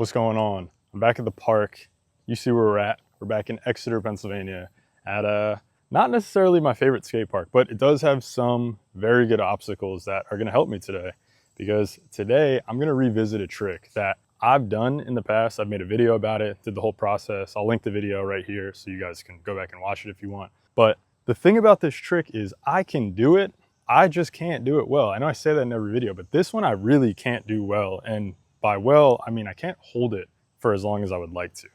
What's going on? I'm back at the park. You see where we're at. We're back in Exeter, Pennsylvania at not necessarily my favorite skate park, but it does have some very good obstacles that are gonna help me today, because today I'm gonna revisit a trick that I've done in the past. I've made a video about it, did the whole process. I'll link the video right here so you guys can go back and watch it if you want. But the thing about this trick is I can do it, I just can't do it well. I know I say that in every video, but this one I really can't do well. And by well, I mean I can't hold it for as long as I would like to.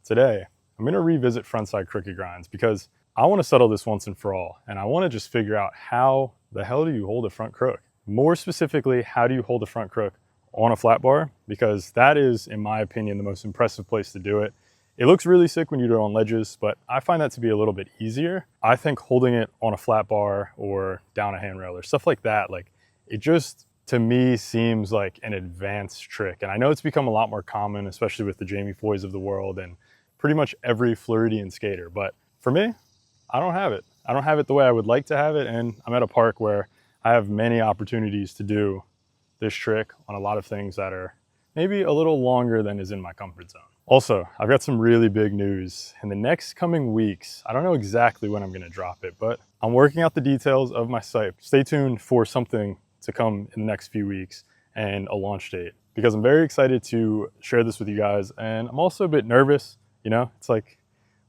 Today, I'm gonna revisit frontside crooked grinds because I wanna settle this once and for all. And I wanna just figure out how the hell do you hold a front crook? More specifically, how do you hold a front crook on a flat bar? Because that is, in my opinion, the most impressive place to do it. It looks really sick when you do it on ledges, but I find that to be a little bit easier. I think holding it on a flat bar or down a handrail or stuff like that, like it just, to me, seems like an advanced trick. And I know it's become a lot more common, especially with the Jamie Foys of the world and pretty much every Floridian skater. But for me, I don't have it. I don't have it the way I would like to have it. And I'm at a park where I have many opportunities to do this trick on a lot of things that are maybe a little longer than is in my comfort zone. Also, I've got some really big news. In the next coming weeks, I don't know exactly when I'm gonna drop it, but I'm working out the details of my site. Stay tuned for something to come in the next few weeks and a launch date, because I'm very excited to share this with you guys. And I'm also a bit nervous, you know? It's like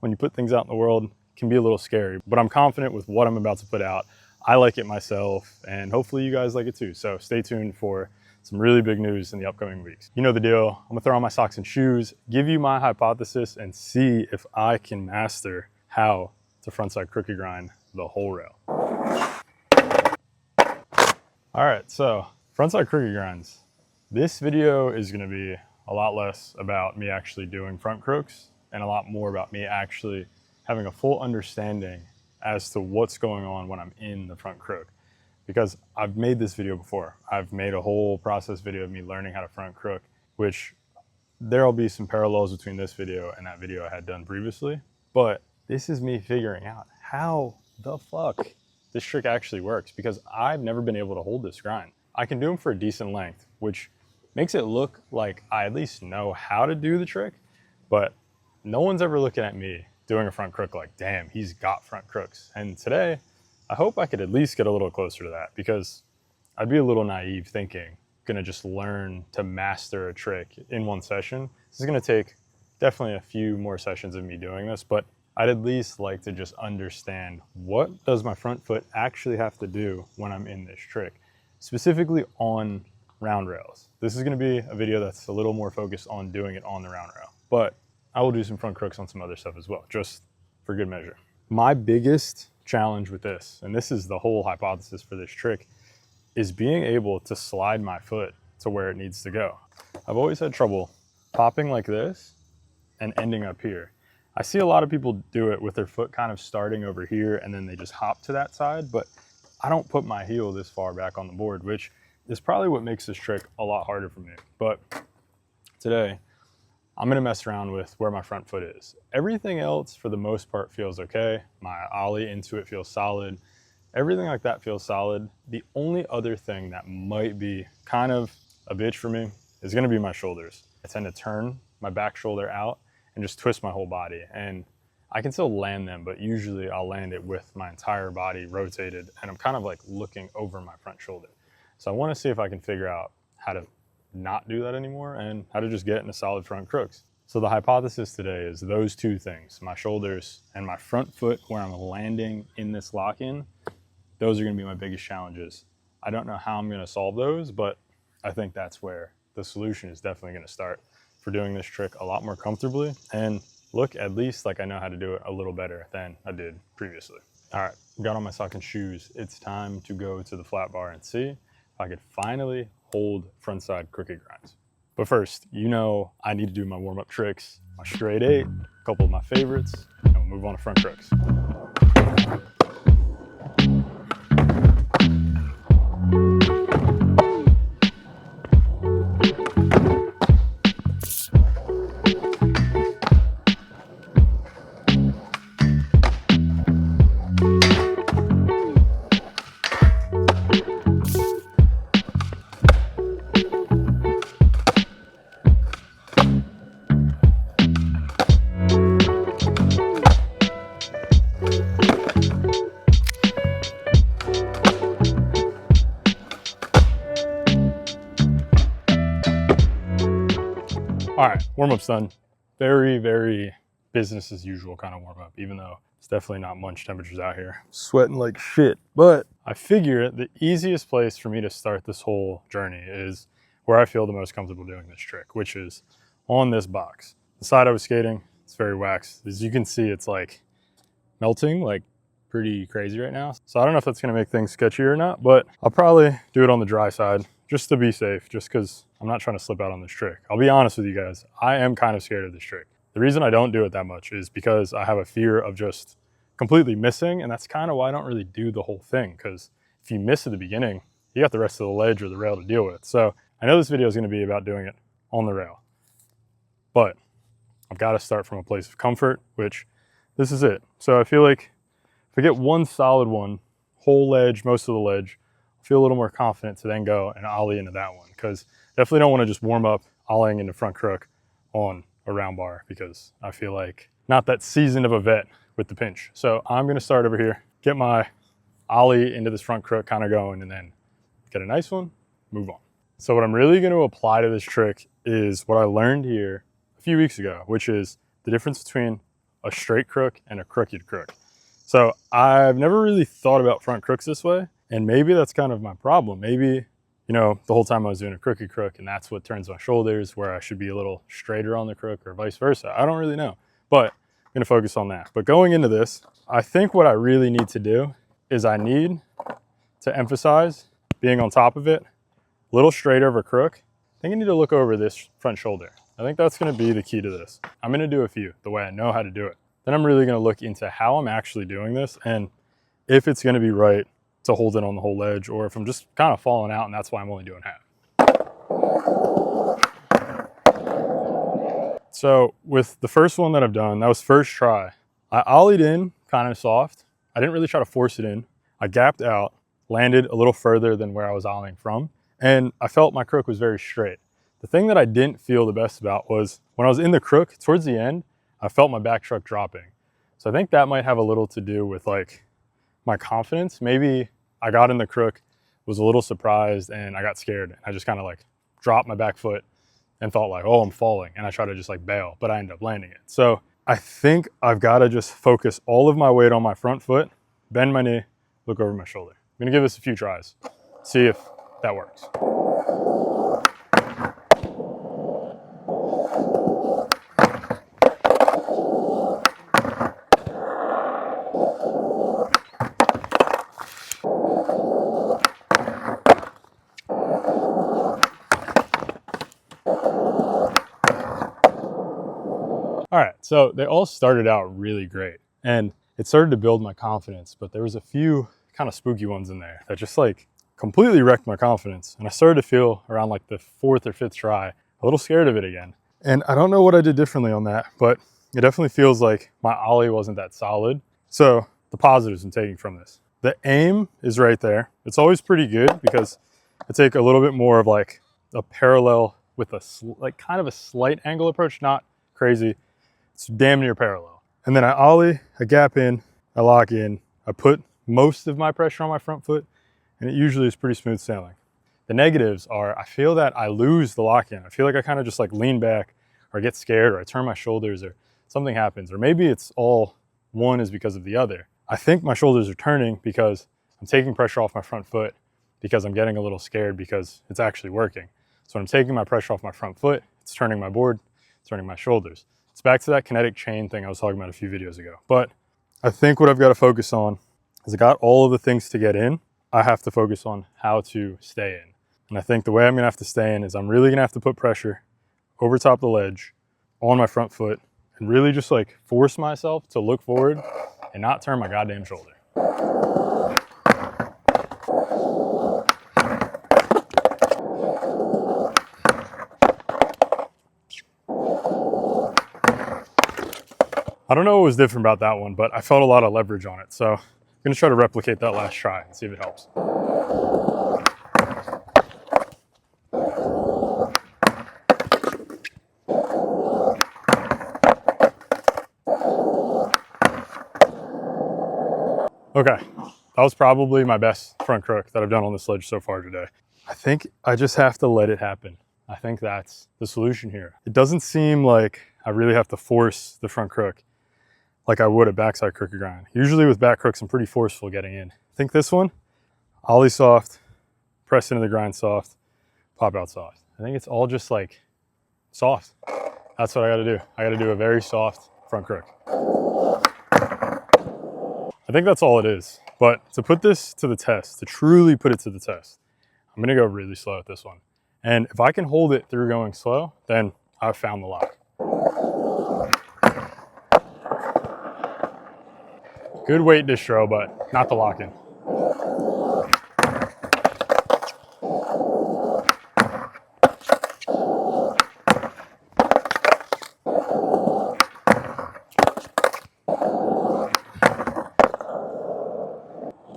when you put things out in the world, it can be a little scary, but I'm confident with what I'm about to put out. I like it myself, and hopefully you guys like it too. So stay tuned for some really big news in the upcoming weeks. You know the deal. I'm gonna throw on my socks and shoes, give you my hypothesis, and see if I can master how to frontside crooked grind the whole rail. All right, so frontside crooked grinds. This video is gonna be a lot less about me actually doing front crooks and a lot more about me actually having a full understanding as to what's going on when I'm in the front crook. Because I've made this video before. I've made a whole process video of me learning how to front crook, which there'll be some parallels between this video and that video I had done previously. But this is me figuring out how the fuck this trick actually works, because I've never been able to hold this grind. I can do them for a decent length, which makes it look like I at least know how to do the trick, but no one's ever looking at me doing a front crook like, damn, he's got front crooks. And today, I hope I could at least get a little closer to that, because I'd be a little naive thinking, gonna just learn to master a trick in one session. This is gonna take definitely a few more sessions of me doing this, but I'd at least like to just understand, what does my front foot actually have to do when I'm in this trick, specifically on round rails. This is gonna be a video that's a little more focused on doing it on the round rail, but I will do some front crooks on some other stuff as well, just for good measure. My biggest challenge with this, and this is the whole hypothesis for this trick, is being able to slide my foot to where it needs to go. I've always had trouble popping like this and ending up here. I see a lot of people do it with their foot kind of starting over here and then they just hop to that side, but I don't put my heel this far back on the board, which is probably what makes this trick a lot harder for me. But today, I'm gonna mess around with where my front foot is. Everything else, for the most part, feels okay. My ollie into it feels solid. Everything like that feels solid. The only other thing that might be kind of a bitch for me is gonna be my shoulders. I tend to turn my back shoulder out and just twist my whole body. And I can still land them, but usually I'll land it with my entire body rotated, and I'm kind of like looking over my front shoulder. So I wanna see if I can figure out how to not do that anymore and how to just get into solid front crooks. So the hypothesis today is those two things, my shoulders and my front foot where I'm landing in this lock-in, those are gonna be my biggest challenges. I don't know how I'm gonna solve those, but I think that's where the solution is definitely gonna start for doing this trick a lot more comfortably and look at least like I know how to do it a little better than I did previously. All right, got on my sock and shoes. It's time to go to the flat bar and see if I could finally hold frontside crooked grinds. But first, you know I need to do my warm-up tricks, my straight 8, a couple of my favorites, and we'll move on to front crooks. All right, warm-up's done. Very, very business as usual kind of warm-up, even though it's definitely not munch temperatures out here. Sweating like shit, but I figure the easiest place for me to start this whole journey is where I feel the most comfortable doing this trick, which is on this box. The side I was skating, it's very waxed. As you can see, it's like melting, like pretty crazy right now. So I don't know if that's gonna make things sketchy or not, but I'll probably do it on the dry side just to be safe, just because I'm not trying to slip out on this trick. I'll be honest with you guys, I am kind of scared of this trick. The reason I don't do it that much is because I have a fear of just completely missing, and that's kind of why I don't really do the whole thing, because if you miss at the beginning, you got the rest of the ledge or the rail to deal with. So I know this video is gonna be about doing it on the rail, but I've got to start from a place of comfort, which this is it. So I feel like if I get one solid one, whole ledge, most of the ledge, I feel a little more confident to then go and ollie into that one, because definitely don't want to just warm up ollieing into front crook on a round bar, because I feel like not that seasoned of a vet with the pinch. So I'm going to start over here, get my ollie into this front crook kind of going, and then get a nice one, move on. So what I'm really going to apply to this trick is what I learned here a few weeks ago, which is the difference between a straight crook and a crooked crook. So I've never really thought about front crooks this way, and maybe that's kind of my problem. Maybe, you know, the whole time I was doing a crooked crook, and that's what turns my shoulders, where I should be a little straighter on the crook, or vice versa. I don't really know, but I'm gonna focus on that. But going into this, I think what I really need to do is I need to emphasize being on top of it, a little straighter of a crook. I think I need to look over this front shoulder. I think that's gonna be the key to this. I'm gonna do a few the way I know how to do it. Then I'm really gonna look into how I'm actually doing this, and if it's gonna be right to hold it on the whole ledge, or if I'm just kind of falling out and that's why I'm only doing half. So with the first one that I've done, that was first try. I ollied in kind of soft. I didn't really try to force it in. I gapped out, landed a little further than where I was ollieing from, and I felt my crook was very straight. The thing that I didn't feel the best about was when I was in the crook, towards the end, I felt my back truck dropping. So I think that might have a little to do with like my confidence. Maybe I got in the crook, was a little surprised, and I got scared. I just kind of like dropped my back foot and thought like, oh, I'm falling. And I tried to just like bail, but I ended up landing it. So I think I've got to just focus all of my weight on my front foot, bend my knee, look over my shoulder. I'm gonna give this a few tries, see if that works. All right, so they all started out really great, and it started to build my confidence, but there was a few kind of spooky ones in there that just like completely wrecked my confidence. And I started to feel around like the fourth or fifth try, a little scared of it again. And I don't know what I did differently on that, but it definitely feels like my ollie wasn't that solid. So the positives I'm taking from this: the aim is right there. It's always pretty good because I take a little bit more of like a parallel with a like kind of a slight angle approach, not crazy. It's damn near parallel. And then I ollie, I gap in, I lock in, I put most of my pressure on my front foot, and it usually is pretty smooth sailing. The negatives are I feel that I lose the lock in. I feel like I kind of just like lean back, or I get scared, or I turn my shoulders, or something happens, or maybe it's all one is because of the other. I think my shoulders are turning because I'm taking pressure off my front foot, because I'm getting a little scared because it's actually working. So when I'm taking my pressure off my front foot, it's turning my board, it's turning my shoulders. It's back to that kinetic chain thing I was talking about a few videos ago. But I think what I've got to focus on is I got all of the things to get in. I have to focus on how to stay in. And I think the way I'm gonna have to stay in is I'm really gonna have to put pressure over top of the ledge on my front foot and really just like force myself to look forward and not turn my goddamn shoulder. I don't know what was different about that one, but I felt a lot of leverage on it. So I'm gonna try to replicate that last try and see if it helps. Okay, that was probably my best front crook that I've done on this ledge so far today. I think I just have to let it happen. I think that's the solution here. It doesn't seem like I really have to force the front crook like I would a backside crooked grind. Usually with back crooks, I'm pretty forceful getting in. I think this one, ollie soft, press into the grind soft, pop out soft. I think it's all just like soft. That's what I gotta do. I gotta do a very soft front crook. I think that's all it is. But to put this to the test, to truly put it to the test, I'm gonna go really slow at this one. And if I can hold it through going slow, then I've found the lock. Good weight distro, but not the lock-in.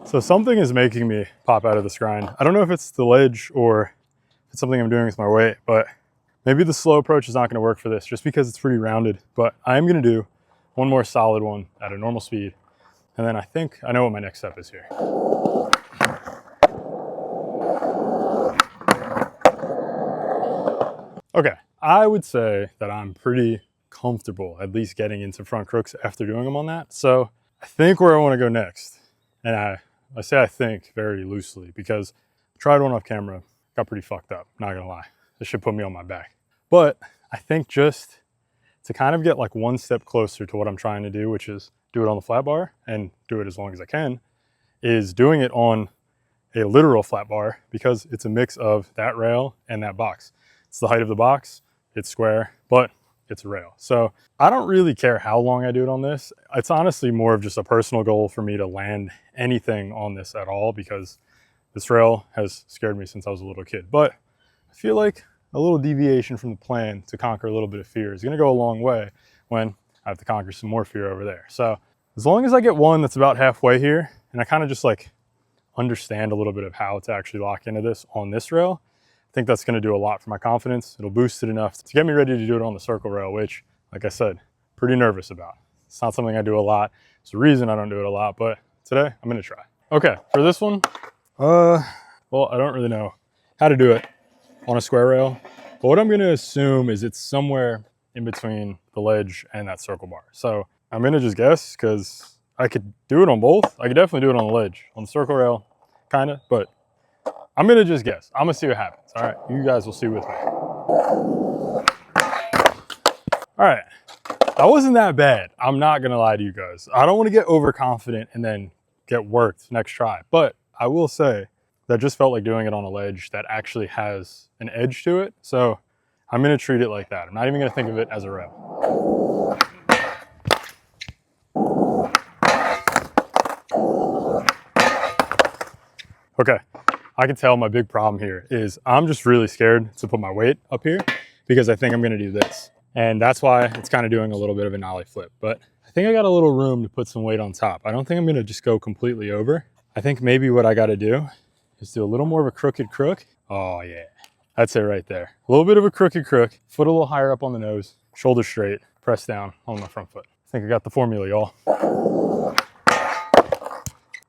So something is making me pop out of this grind. I don't know if it's the ledge or if it's something I'm doing with my weight, but maybe the slow approach is not gonna work for this just because it's pretty rounded. But I am gonna do one more solid one at a normal speed. And then I think I know what my next step is here. Okay, I would say that I'm pretty comfortable at least getting into front crooks after doing them on that. So I think where I wanna go next, and I say I think very loosely because I tried one off camera, got pretty fucked up, not gonna lie. This should put me on my back. But I think just to kind of get like one step closer to what I'm trying to do, which is do it on the flat bar and do it as long as I can, is doing it on a literal flat bar because it's a mix of that rail and that box. It's the height of the box, it's square, but it's a rail. So I don't really care how long I do it on this. It's honestly more of just a personal goal for me to land anything on this at all because this rail has scared me since I was a little kid. But I feel like a little deviation from the plan to conquer a little bit of fear is gonna go a long way when I have to conquer some more fear over there. So as long as I get one that's about halfway here and I kind of just like understand a little bit of how to actually lock into this on this rail, I think that's gonna do a lot for my confidence. It'll boost it enough to get me ready to do it on the circle rail, which, like I said, pretty nervous about. It's not something I do a lot. It's the reason I don't do it a lot, but today I'm gonna try. Okay, for this one, well, I don't really know how to do it on a square rail, but what I'm gonna assume is it's somewhere in between the ledge and that circle bar. So I'm gonna just guess because I could do it on both. I could definitely do it on the ledge. On the circle rail, kinda, but I'm gonna just guess. I'm gonna see what happens. All right, you guys will see with me. All right, that wasn't that bad. I'm not gonna lie to you guys. I don't wanna get overconfident and then get worked next try, but I will say that just felt like doing it on a ledge that actually has an edge to it. So I'm gonna treat it like that. I'm not even gonna think of it as a rail. Okay. I can tell my big problem here is I'm just really scared to put my weight up here because I think I'm gonna do this. And that's why it's kind of doing a little bit of an ollie flip. But I think I got a little room to put some weight on top. I don't think I'm gonna just go completely over. I think maybe what I gotta do is do a little more of a crooked crook. Oh yeah, that's it right there. A little bit of a crooked crook, foot a little higher up on the nose, shoulder straight, press down on my front foot. I think I got the formula, y'all.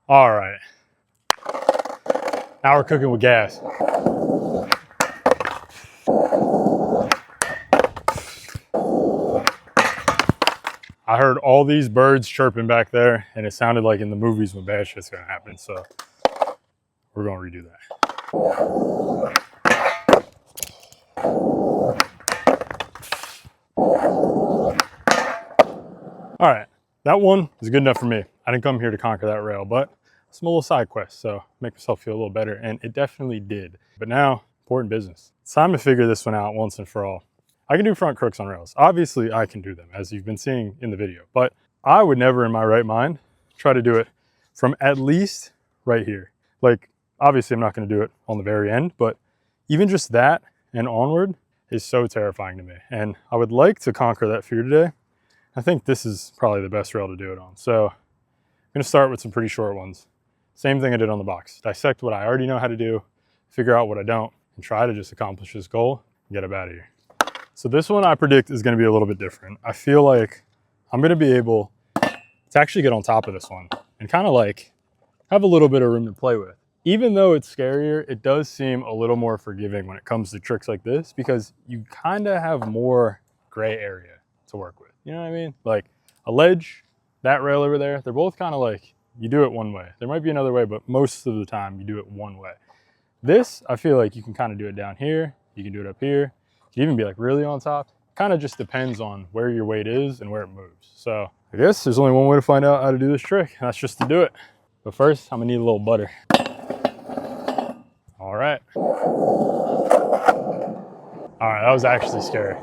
All right. Now we're cooking with gas. I heard all these birds chirping back there and it sounded like in the movies when bad shit's gonna happen. So we're gonna redo that. All right, that one is good enough for me. I didn't come here to conquer that rail, but some little side quest, so make myself feel a little better, and it definitely did. But now, important business. It's time to figure this one out once and for all. I can do front crooks on rails. Obviously, I can do them, as you've been seeing in the video, but I would never in my right mind try to do it from at least right here. Like, obviously, I'm not gonna do it on the very end, but even just that and onward is so terrifying to me. And I would like to conquer that fear today. I think this is probably the best rail to do it on. So I'm gonna start with some pretty short ones. Same thing I did on the box. Dissect what I already know how to do, figure out what I don't, and try to just accomplish this goal and get up out of here. So this one I predict is gonna be a little bit different. I feel like I'm gonna be able to actually get on top of this one and kind of like have a little bit of room to play with. even though it's scarier, it does seem a little more forgiving when it comes to tricks like this, because you kind of have more gray area to work with. You know what I mean? Like a ledge, that rail over there, they're both kind of like, you do it one way. There might be another way, but most of the time you do it one way. This, I feel like you can kind of do it down here. You can do it up here. You can even be like really on top. Kind of just depends on where your weight is and where it moves. So I guess there's only one way to find out how to do this trick, and that's just to do it. But first, I'm gonna need a little butter. All right. All right, that was actually scary.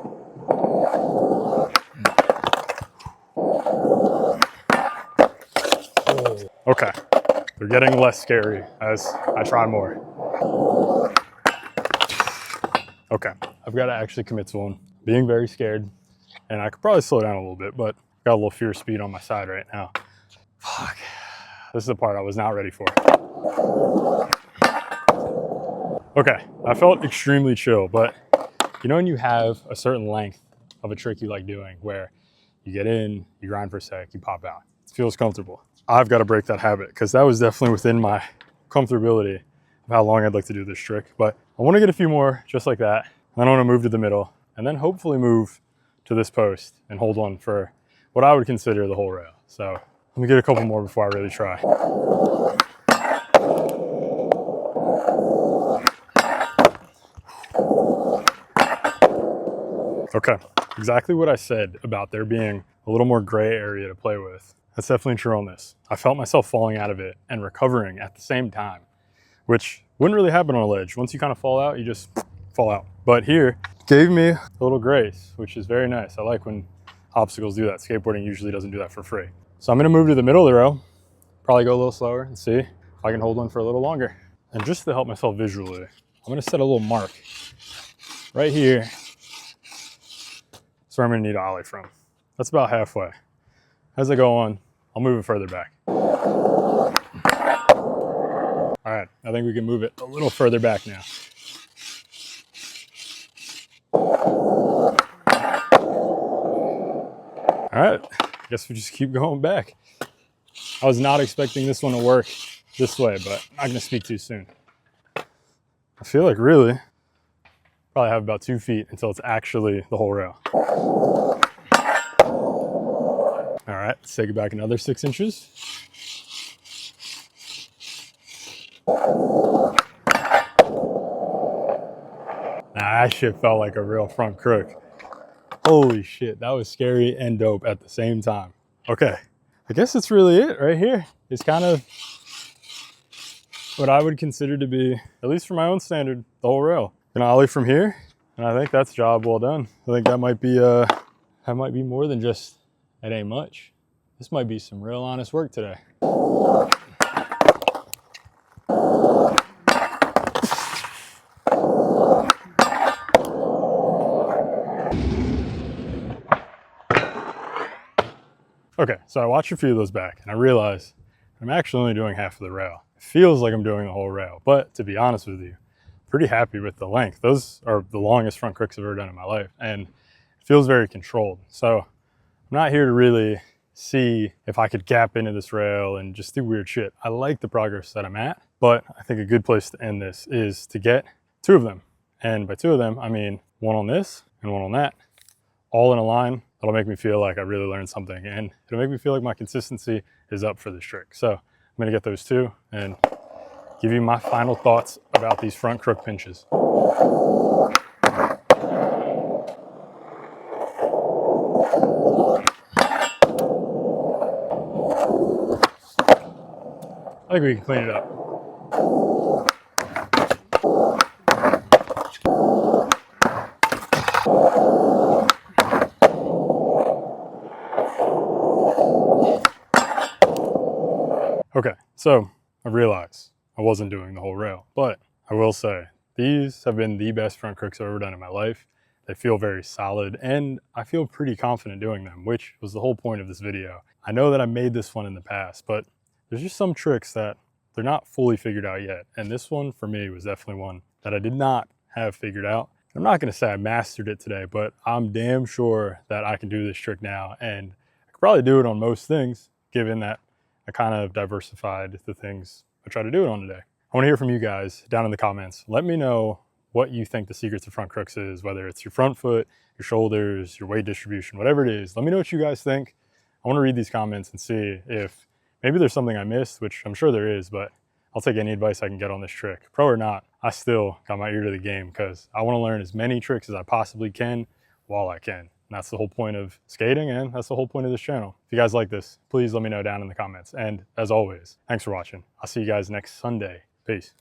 Okay, they're getting less scary as I try more. Okay, I've got to actually commit to one. Being very scared, and I could probably slow down a little bit, but got a little fear speed on my side right now. Fuck, this is the part I was not ready for. Okay, I felt extremely chill, but you know when you have a certain length of a trick you like doing where you get in, you grind for a sec, you pop out. It feels comfortable. I've got to break that habit because that was definitely within my comfortability of how long I'd like to do this trick. But I want to get a few more just like that. And then I want to move to the middle and then hopefully move to this post and hold on for what I would consider the whole rail. So let me get a couple more before I really try. Okay, exactly what I said about there being a little more gray area to play with. That's definitely true on this. I felt myself falling out of it and recovering at the same time, which wouldn't really happen on a ledge. Once you kind of fall out, you just fall out. But here, gave me a little grace, which is very nice. I like when obstacles do that. Skateboarding usually doesn't do that for free. So I'm gonna move to the middle of the row, probably go a little slower and see if I can hold on for a little longer. And just to help myself visually, I'm gonna set a little mark right here. That's where I'm gonna need an ollie from. That's about halfway. As I go on, I'll move it further back. All right, I think we can move it a little further back now. All right, I guess we just keep going back. I was not expecting this one to work this way, but I'm not gonna speak too soon. I feel like really, probably have about 2 feet until it's actually the whole rail. All right, let's take it back another 6 inches. Nah, that shit felt like a real front crook. Holy shit, that was scary and dope at the same time. Okay, I guess that's really it right here. It's kind of what I would consider to be, at least for my own standard, the whole rail. Gonna ollie from here, and I think that's job well done. I think that might be more than just, it ain't much. This might be some real honest work today. Okay, so I watched a few of those back and I realized I'm actually only doing half of the rail. It feels like I'm doing the whole rail, but to be honest with you, pretty happy with the length. Those are the longest front crooks I've ever done in my life, and it feels very controlled. So I'm not here to really see if I could gap into this rail and just do weird shit. I like the progress that I'm at, but I think a good place to end this is to get 2 of them. And by 2 of them, I mean one on this and one on that, all in a line. That'll make me feel like I really learned something, and it'll make me feel like my consistency is up for this trick. So I'm gonna get those 2 and give you my final thoughts about these front crook pinches. I think we can clean it up. Okay, so I realized I wasn't doing the whole rail, but I will say these have been the best front crooks I've ever done in my life. They feel very solid, and I feel pretty confident doing them, which was the whole point of this video. I know that I made this one in the past, but there's just some tricks that they're not fully figured out yet. And this one for me was definitely one that I did not have figured out. I'm not gonna say I mastered it today, but I'm damn sure that I can do this trick now, and I could probably do it on most things, given that I kind of diversified the things I try to do it on today. I I want to hear from you guys down in the comments. Let me know what you think the secrets of front crooks is, whether it's your front foot, your shoulders, your weight distribution, whatever it is. Let me know what you guys think. I want to read these comments and see if maybe there's something I missed, which I'm sure there is, but I'll take any advice I can get on this trick. Pro or not, I still got my ear to the game because I want to learn as many tricks as I possibly can while I can. And that's the whole point of skating, and that's the whole point of this channel. If you guys like this, please let me know down in the comments. And as always, thanks for watching. I'll see you guys next Sunday. Peace.